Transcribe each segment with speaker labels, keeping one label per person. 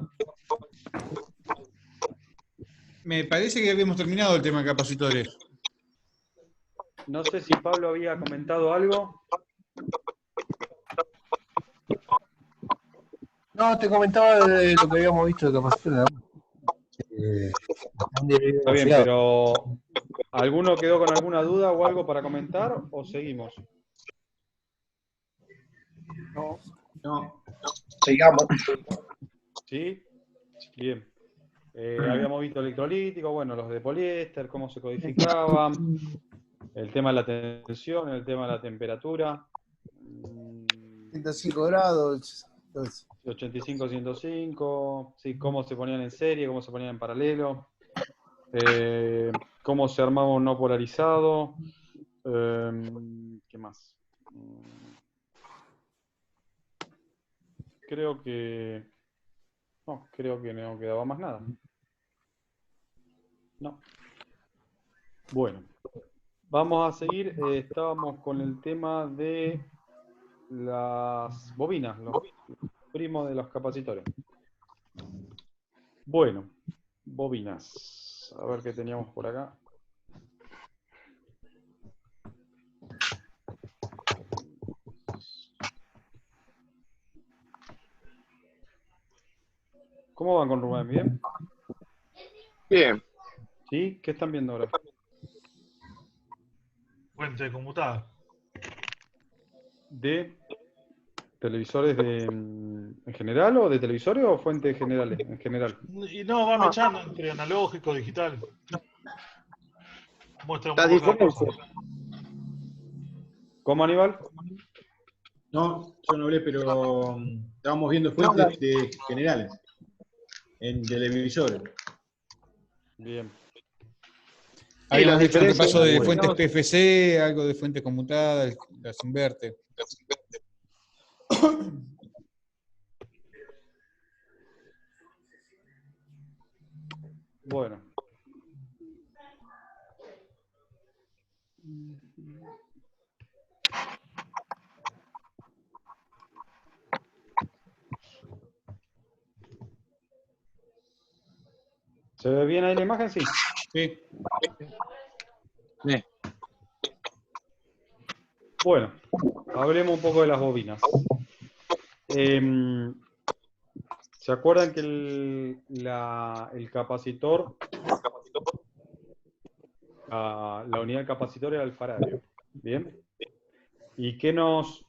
Speaker 1: duda?
Speaker 2: Me parece que habíamos terminado el tema de capacitores.
Speaker 1: No sé si Pablo había comentado algo.
Speaker 3: No, te comentaba de lo que habíamos visto de capacidad.
Speaker 1: Está bien, pero ¿alguno quedó con alguna duda o algo para comentar o seguimos?
Speaker 2: No.
Speaker 3: Sigamos.
Speaker 1: ¿Sí? Bien. Habíamos visto electrolíticos, bueno, los de poliéster, cómo se codificaban, el tema de la tensión, el tema de la temperatura.
Speaker 4: 105 grados.
Speaker 1: 85, 105, sí, cómo se ponían en serie, cómo se ponían en paralelo, cómo se armaba un no polarizado, ¿qué más? Creo que no quedaba más nada. No. Bueno, vamos a seguir. Estábamos con el tema de las bobinas, los primos de los capacitores. Bueno, bobinas. A ver qué teníamos por acá. ¿Cómo van con Rubén? ¿Bien?
Speaker 5: Bien.
Speaker 1: ¿Sí? ¿Qué están viendo ahora?
Speaker 6: Fuente conmutada.
Speaker 1: ¿De televisores en general o de televisores o fuentes generales? En general.
Speaker 6: Y no, va mechando entre analógico, digital. Muestra un
Speaker 5: La
Speaker 6: poco cada
Speaker 5: diferencia.
Speaker 6: cosa.
Speaker 1: ¿Cómo, Aníbal?
Speaker 2: No, yo no hablé, pero estábamos viendo fuentes generales en televisores.
Speaker 1: Bien.
Speaker 2: Habíamos
Speaker 5: las
Speaker 2: dicho que
Speaker 5: diferencias,
Speaker 2: pasó de
Speaker 5: bueno,
Speaker 2: fuentes PFC, algo de fuentes conmutadas, las inverte.
Speaker 1: Bueno. ¿Se ve bien ahí la imagen? Sí.
Speaker 2: Sí.
Speaker 5: Bien.
Speaker 1: Bueno, hablemos un poco de las bobinas. ¿Se acuerdan que el capacitor, la unidad del capacitor era el faradio? ¿Bien? ¿Y qué nos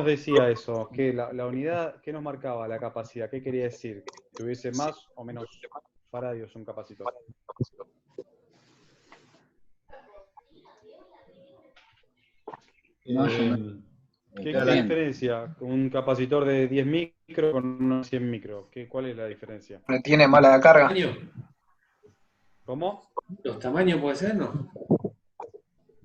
Speaker 1: decía eso? ¿Que la unidad, qué nos marcaba la capacidad? ¿Qué quería decir? ¿Que hubiese más o menos faradios un capacitor? ¿Qué es la diferencia? Un capacitor de 10 micro con unos 100 micro. ¿Cuál es la diferencia?
Speaker 3: ¿Tiene mala carga?
Speaker 7: ¿Tamaño?
Speaker 1: ¿Cómo?
Speaker 7: ¿Los tamaños puede ser, no?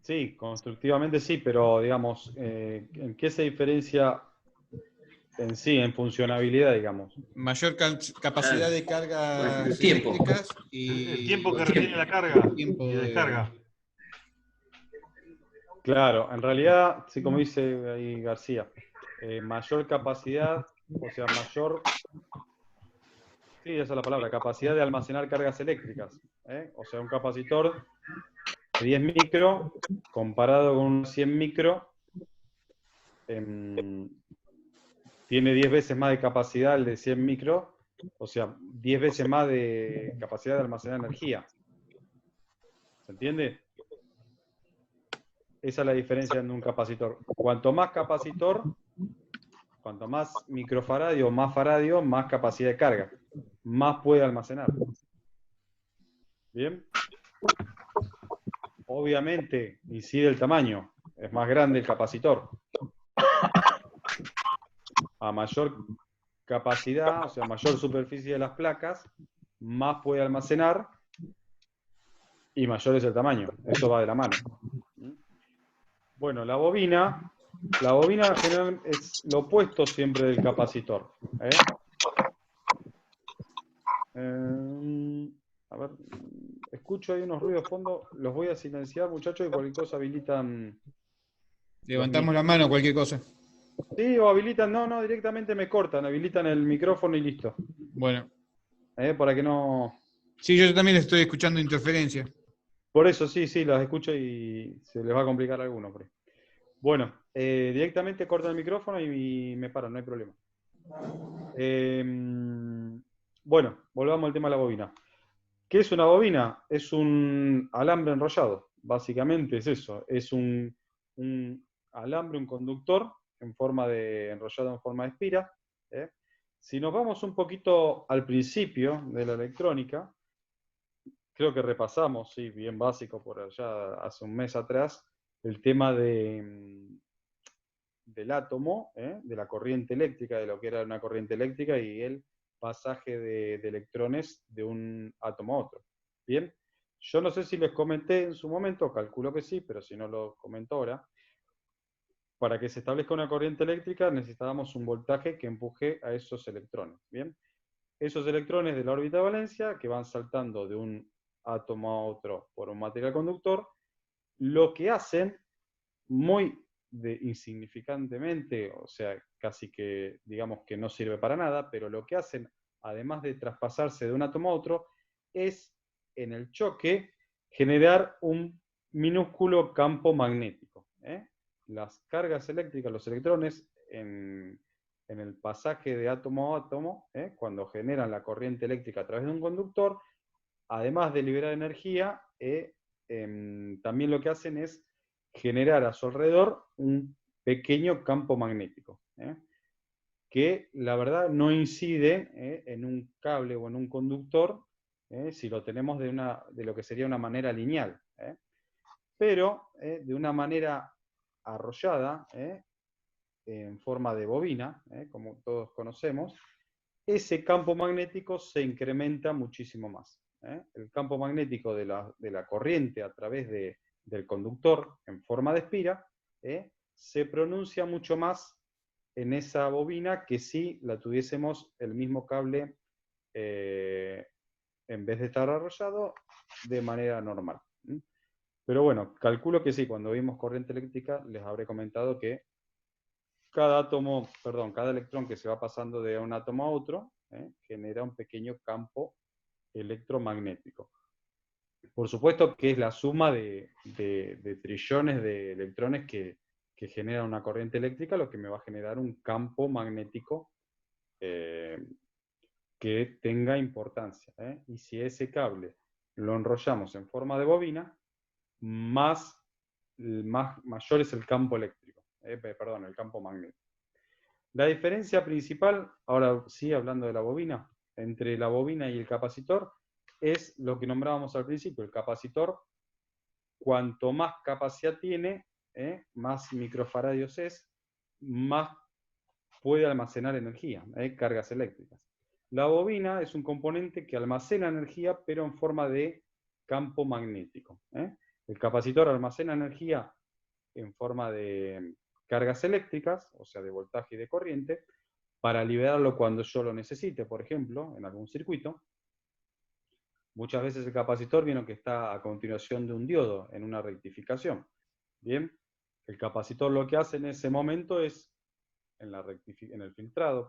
Speaker 1: Sí, constructivamente sí, pero digamos, ¿en qué se diferencia en sí, en funcionabilidad, digamos?
Speaker 2: Mayor capacidad de cargas
Speaker 7: El tiempo.
Speaker 2: eléctricas y
Speaker 6: El tiempo que retiene la carga
Speaker 2: tiempo
Speaker 6: y
Speaker 2: de
Speaker 6: descarga.
Speaker 1: Claro, en realidad, sí, como dice ahí García, mayor capacidad, o sea, mayor, sí, esa es la palabra, capacidad de almacenar cargas eléctricas. O sea, un capacitor de 10 micro comparado con un 100 micro, tiene 10 veces más de capacidad el de 100 micro, o sea, 10 veces más de capacidad de almacenar energía. ¿Se entiende? Esa es la diferencia en un capacitor. Cuanto más capacitor, cuanto más microfaradio, más capacidad de carga. Más puede almacenar. ¿Bien? Obviamente, incide el tamaño. Es más grande el capacitor. A mayor capacidad, o sea, mayor superficie de las placas, más puede almacenar y mayor es el tamaño. Eso va de la mano. Bueno, la bobina en general es lo opuesto siempre del capacitor. A ver, escucho ahí unos ruidos de fondo, los voy a silenciar, muchachos, y cualquier cosa habilitan.
Speaker 2: levantamos la mano, cualquier cosa.
Speaker 1: Sí, o habilitan, no, directamente me cortan, habilitan el micrófono y listo.
Speaker 2: Bueno.
Speaker 1: Para que no...
Speaker 2: Sí, yo también estoy escuchando interferencia.
Speaker 1: Por eso, sí, las escucho y se les va a complicar a alguno por ahí. Bueno, directamente corto el micrófono y me paro, no hay problema. Bueno, volvamos al tema de la bobina. ¿Qué es una bobina? Es un alambre enrollado, básicamente es eso. Es un alambre, un conductor enrollado en forma de espira. Si nos vamos un poquito al principio de la electrónica, creo que repasamos, sí, bien básico por allá hace un mes atrás, el tema del átomo, de la corriente eléctrica, de lo que era una corriente eléctrica y el pasaje de electrones de un átomo a otro. Bien, yo no sé si les comenté en su momento, calculo que sí, pero si no lo comento ahora, para que se establezca una corriente eléctrica necesitábamos un voltaje que empuje a esos electrones. Bien, esos electrones de la órbita de valencia que van saltando de un átomo a otro por un material conductor, lo que hacen muy insignificantemente, o sea, casi que digamos que no sirve para nada, pero lo que hacen, además de traspasarse de un átomo a otro, es en el choque generar un minúsculo campo magnético. Las cargas eléctricas, los electrones, en el pasaje de átomo a átomo, cuando generan la corriente eléctrica a través de un conductor, además de liberar energía, también lo que hacen es generar a su alrededor un pequeño campo magnético, que la verdad no incide en un cable o en un conductor, si lo tenemos de lo que sería una manera lineal, pero de una manera arrollada, en forma de bobina, como todos conocemos, ese campo magnético se incrementa muchísimo más. El campo magnético de la corriente a través del conductor en forma de espira se pronuncia mucho más en esa bobina que si la tuviésemos el mismo cable en vez de estar arrollado de manera normal. Pero bueno, calculo que sí, cuando vimos corriente eléctrica les habré comentado que cada electrón que se va pasando de un átomo a otro, genera un pequeño campo electromagnético. Por supuesto que es la suma de trillones de electrones que generan una corriente eléctrica lo que me va a generar un campo magnético que tenga importancia. Y si ese cable lo enrollamos en forma de bobina, mayor es el campo eléctrico, el campo magnético. La diferencia principal, ahora sí hablando de la bobina, entre la bobina y el capacitor, es lo que nombrábamos al principio. El capacitor, cuanto más capacidad tiene, más microfaradios es, más puede almacenar energía, cargas eléctricas. La bobina es un componente que almacena energía, pero en forma de campo magnético. El capacitor almacena energía en forma de cargas eléctricas, o sea, de voltaje y de corriente, para liberarlo cuando yo lo necesite, por ejemplo, en algún circuito. Muchas veces el capacitor viene que está a continuación de un diodo en una rectificación. Bien, el capacitor lo que hace en ese momento es, en el filtrado,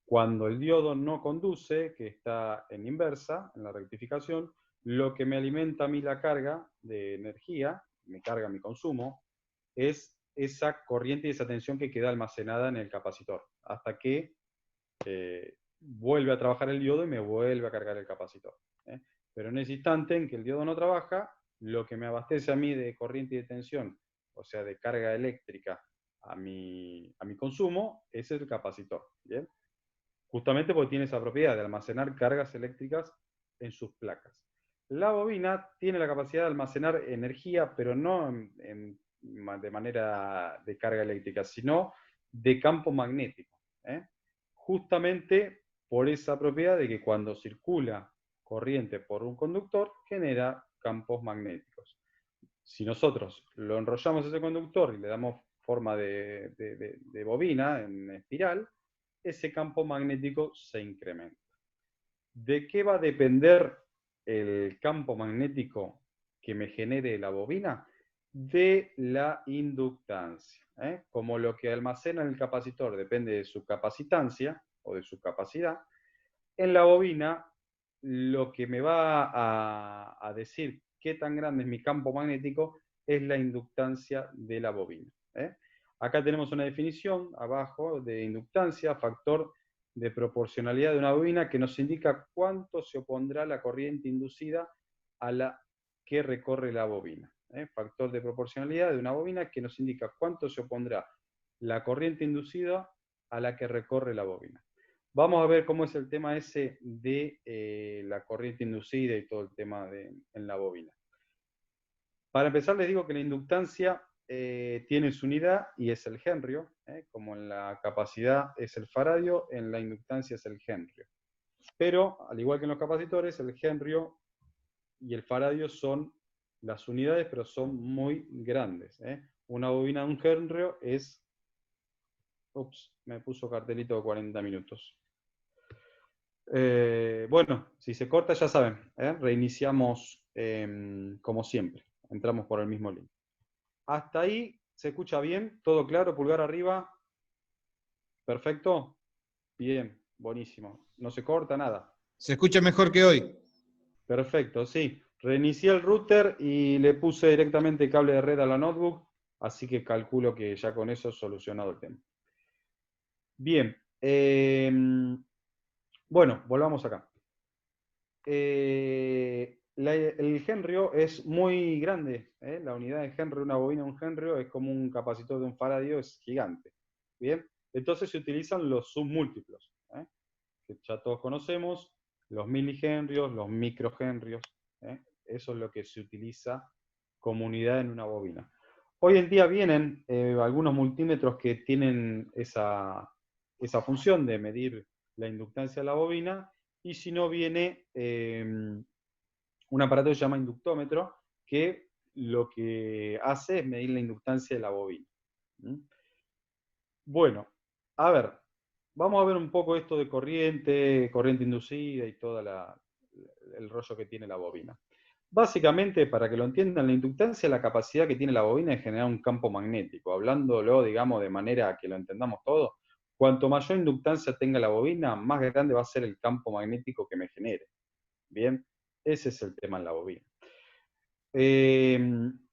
Speaker 1: cuando el diodo no conduce, que está en inversa, en la rectificación, lo que me alimenta a mí la carga de energía, me carga mi consumo, es esa corriente y esa tensión que queda almacenada en el capacitor, hasta que vuelve a trabajar el diodo y me vuelve a cargar el capacitor. Pero en ese instante en que el diodo no trabaja, lo que me abastece a mí de corriente y de tensión, o sea, de carga eléctrica a mi consumo, es el capacitor. ¿Bien? Justamente porque tiene esa propiedad de almacenar cargas eléctricas en sus placas. La bobina tiene la capacidad de almacenar energía, pero no de manera de carga eléctrica, sino de campo magnético. Justamente por esa propiedad de que cuando circula corriente por un conductor, genera campos magnéticos. Si nosotros lo enrollamos ese conductor y le damos forma de bobina en espiral, ese campo magnético se incrementa. ¿De qué va a depender el campo magnético que me genere la bobina? De la inductancia. Como lo que almacena el capacitor depende de su capacitancia o de su capacidad, en la bobina lo que me va a decir qué tan grande es mi campo magnético es la inductancia de la bobina. Acá tenemos una definición abajo de inductancia, factor de proporcionalidad de una bobina, que nos indica cuánto se opondrá la corriente inducida a la que recorre la bobina. Factor de proporcionalidad de una bobina que nos indica cuánto se opondrá la corriente inducida a la que recorre la bobina. Vamos a ver cómo es el tema ese de la corriente inducida y todo el tema en la bobina. Para empezar les digo que la inductancia tiene su unidad y es el henrio, como en la capacidad es el faradio, en la inductancia es el henrio. Pero, al igual que en los capacitores, el henrio y el faradio son las unidades, pero son muy grandes. Una bobina de un henrio es... Ups, me puso cartelito de 40 minutos. Bueno, si se corta ya saben, reiniciamos como siempre. Entramos por el mismo link. Hasta ahí se escucha bien, todo claro, pulgar arriba. Perfecto. Bien, buenísimo. No se corta nada.
Speaker 2: Se escucha mejor que hoy.
Speaker 1: Perfecto, sí. Reinicié el router y le puse directamente cable de red a la notebook, así que calculo que ya con eso solucionado el tema. Bien. Bueno, volvamos acá. El henrio es muy grande. La unidad de henrio, una bobina de un henrio, es como un capacitor de un faradio, es gigante. Bien, entonces se utilizan los submúltiplos, que ya todos conocemos, los milihenrios, los microhenrios. Eso es lo que se utiliza como unidad en una bobina. Hoy en día vienen algunos multímetros que tienen esa función de medir la inductancia de la bobina, y si no viene un aparato que se llama inductómetro, que lo que hace es medir la inductancia de la bobina. Bueno, a ver, vamos a ver un poco esto de corriente inducida y todo el rollo que tiene la bobina. Básicamente, para que lo entiendan, la inductancia es la capacidad que tiene la bobina de generar un campo magnético. Hablándolo, digamos, de manera que lo entendamos todo, cuanto mayor inductancia tenga la bobina, más grande va a ser el campo magnético que me genere. Bien, ese es el tema en la bobina.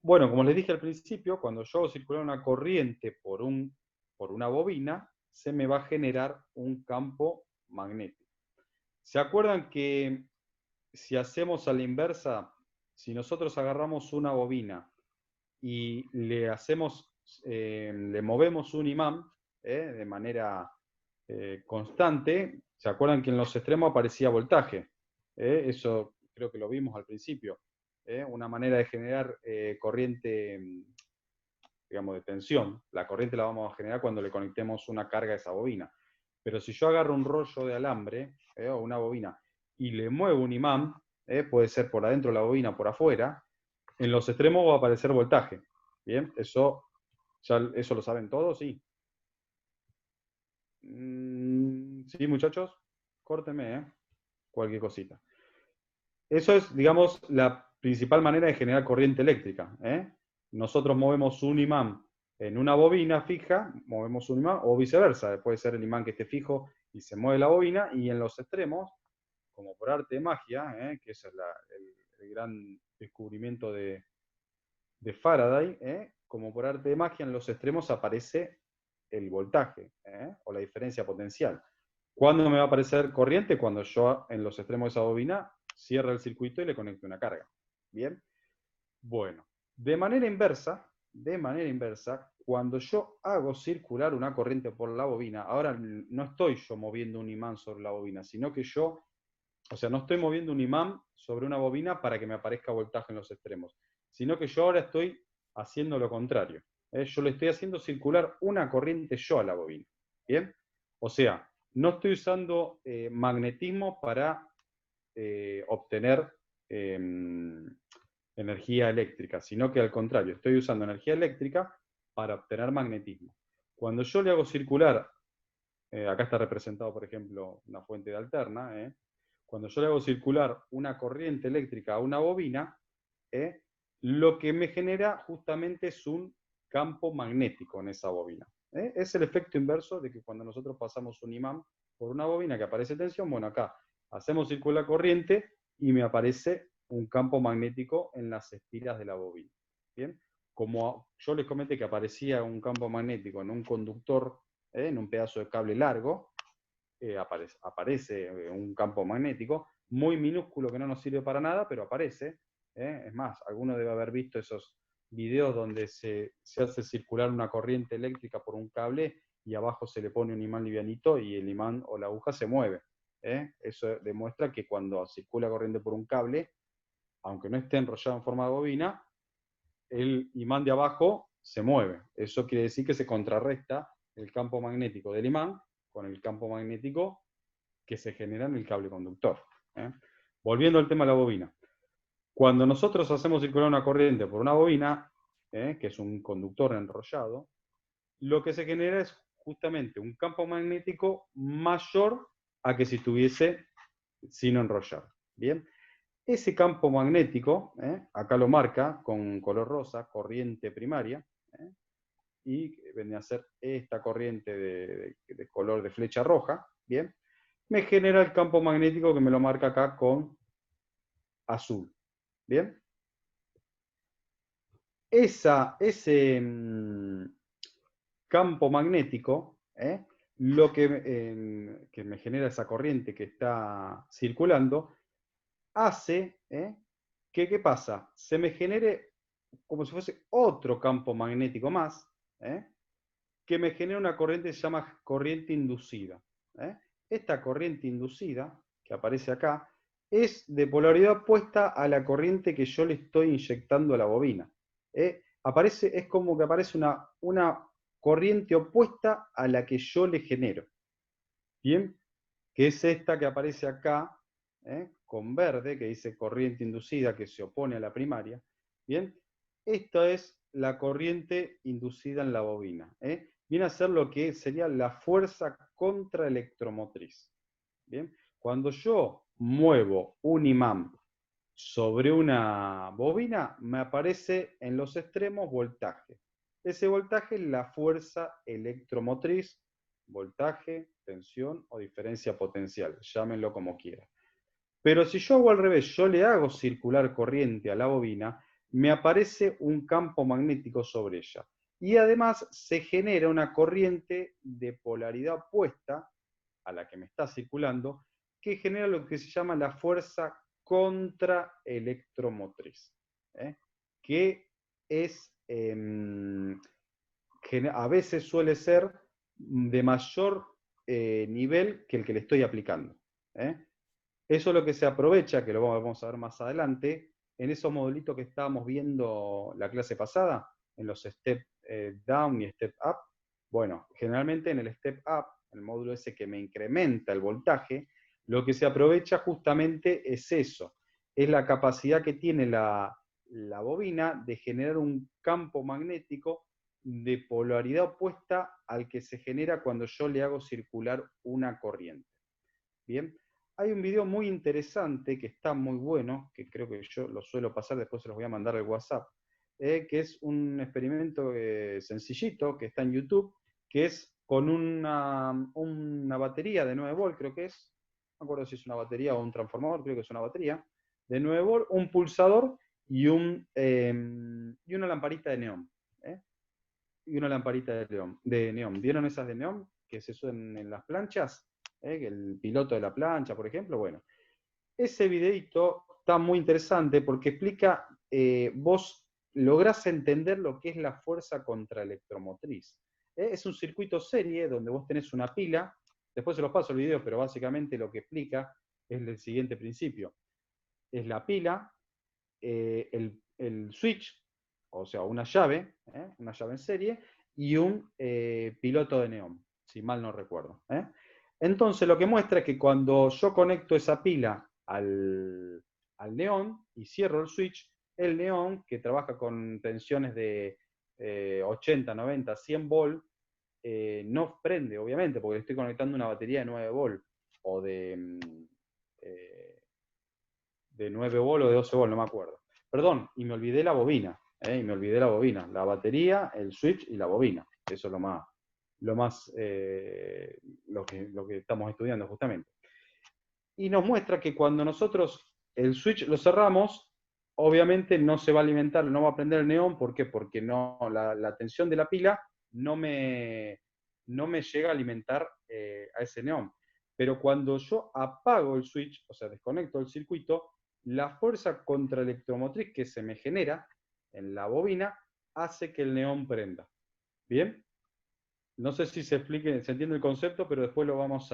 Speaker 1: Bueno, como les dije al principio, cuando yo hago circular una corriente por una bobina, se me va a generar un campo magnético. ¿Se acuerdan que si hacemos a la inversa, si nosotros agarramos una bobina y le movemos un imán de manera constante, ¿se acuerdan que en los extremos aparecía voltaje? Eso creo que lo vimos al principio. Una manera de generar corriente, digamos, de tensión. La corriente la vamos a generar cuando le conectemos una carga a esa bobina. Pero si yo agarro un rollo de alambre o una bobina y le muevo un imán, puede ser por adentro de la bobina o por afuera, en los extremos va a aparecer voltaje. ¿Bien? Eso lo saben todos, sí. Sí, muchachos, córtenme, cualquier cosita. Eso es, digamos, la principal manera de generar corriente eléctrica. Nosotros movemos un imán en una bobina fija, movemos un imán, o viceversa. Puede ser el imán que esté fijo y se mueve la bobina, y en los extremos, como por arte de magia, que ese es el gran descubrimiento de Faraday, como por arte de magia, en los extremos aparece el voltaje, o la diferencia potencial. ¿Cuándo me va a aparecer corriente? Cuando yo en los extremos de esa bobina cierre el circuito y le conecte una carga. ¿Bien? Bueno, de manera inversa, cuando yo hago circular una corriente por la bobina, ahora no estoy yo moviendo un imán sobre la bobina, sino que no estoy moviendo un imán sobre una bobina para que me aparezca voltaje en los extremos, sino que yo ahora estoy haciendo lo contrario. Yo le estoy haciendo circular una corriente yo a la bobina. ¿Bien? O sea, no estoy usando magnetismo para obtener energía eléctrica, sino que al contrario, estoy usando energía eléctrica para obtener magnetismo. Cuando yo le hago circular, acá está representado, por ejemplo, una fuente de alterna, cuando yo le hago circular una corriente eléctrica a una bobina, lo que me genera justamente es un campo magnético en esa bobina. Es el efecto inverso de que cuando nosotros pasamos un imán por una bobina que aparece tensión, bueno, acá Hacemos circular corriente y me aparece un campo magnético en las espiras de la bobina. ¿Bien? Como yo les comenté que aparecía un campo magnético en un conductor, en un pedazo de cable largo, aparece un campo magnético muy minúsculo que no nos sirve para nada, pero aparece. Es más, alguno debe haber visto esos videos donde se hace circular una corriente eléctrica por un cable y abajo se le pone un imán livianito y el imán o la aguja se mueve. Eso demuestra que cuando circula corriente por un cable, aunque no esté enrollado en forma de bobina, el imán de abajo se mueve. Eso quiere decir que se contrarresta el campo magnético del imán con el campo magnético que se genera en el cable conductor. Volviendo al tema de la bobina. Cuando nosotros hacemos circular una corriente por una bobina, que es un conductor enrollado, lo que se genera es justamente un campo magnético mayor a que si estuviese sin enrollar. ¿Bien? Ese campo magnético, acá lo marca con color rosa, corriente primaria, y viene a ser esta corriente de color de flecha roja, ¿bien? Me genera el campo magnético que me lo marca acá con azul, ¿bien? Ese campo magnético, lo que me genera esa corriente que está circulando, hace que, ¿qué pasa? Se me genere como si fuese otro campo magnético más, que me genera una corriente que se llama corriente inducida. Esta corriente inducida, que aparece acá, es de polaridad opuesta a la corriente que yo le estoy inyectando a la bobina. Es como que aparece una corriente opuesta a la que yo le genero. ¿Bien? Que es esta que aparece acá, con verde, que dice corriente inducida, que se opone a la primaria. ¿Bien? Esta es la corriente inducida en la bobina. Viene a ser lo que sería la fuerza contraelectromotriz. ¿Bien? Cuando yo muevo un imán sobre una bobina, me aparece en los extremos voltaje. Ese voltaje es la fuerza electromotriz, voltaje, tensión o diferencia potencial, llámenlo como quieran. Pero si yo hago al revés, yo le hago circular corriente a la bobina, me aparece un campo magnético sobre ella. Y además se genera una corriente de polaridad opuesta a la que me está circulando, que genera lo que se llama la fuerza contraelectromotriz, que es, a veces suele ser de mayor nivel que el que le estoy aplicando. Eso es lo que se aprovecha, que lo vamos a ver más adelante, en esos modelitos que estábamos viendo la clase pasada, en los step down y step up. Bueno, generalmente en el step up, el módulo ese que me incrementa el voltaje, lo que se aprovecha justamente es eso, es la capacidad que tiene la bobina de generar un campo magnético de polaridad opuesta al que se genera cuando yo le hago circular una corriente. Bien, hay un video muy interesante que está muy bueno, que creo que yo lo suelo pasar, después se los voy a mandar al WhatsApp, que es un experimento sencillito que está en YouTube, que es con una batería de 9 volt, creo que es, no me acuerdo si es una batería o un transformador, creo que es una batería, de 9 volt, un pulsador y una lamparita de neón. Y una lamparita de neón. ¿Vieron esas de neón que se usan en las planchas? El piloto de la plancha, por ejemplo. Bueno, ese videito está muy interesante porque explica, vos lográs entender lo que es la fuerza contraelectromotriz. Es un circuito serie donde vos tenés una pila, después se los paso el video, pero básicamente lo que explica es el siguiente principio. Es la pila, el switch, o sea, una llave en serie, y un piloto de neón, si mal no recuerdo. Entonces lo que muestra es que cuando yo conecto esa pila al neón y cierro el switch, el neón, que trabaja con tensiones de 80, 90, 100 volt, no prende, obviamente, porque le estoy conectando una batería de 9 volt, o de 9 volt o de 12 volt, no me acuerdo. Perdón, y me olvidé la bobina, la batería, el switch y la bobina. Eso es lo que estamos estudiando justamente. y nos muestra que cuando nosotros el switch lo cerramos, obviamente no se va a alimentar, no va a prender el neón. ¿Por qué? Porque no, la tensión de la pila no me llega a alimentar a ese neón. Pero cuando yo apago el switch, o sea, desconecto el circuito, la fuerza contraelectromotriz que se me genera en la bobina hace que el neón prenda. ¿Bien? No sé si se entiende el concepto, pero después lo vamos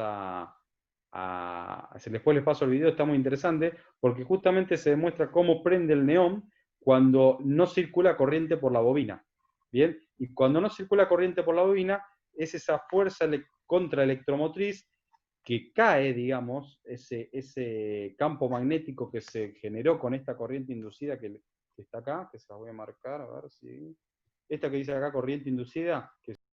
Speaker 1: después les paso el video, está muy interesante, porque justamente se demuestra cómo prende el neón cuando no circula corriente por la bobina. ¿Bien? Y cuando no circula corriente por la bobina, es esa fuerza contraelectromotriz que cae, digamos, ese campo magnético que se generó con esta corriente inducida que está acá, que se la voy a marcar, a ver si... Esta que dice acá, corriente inducida, que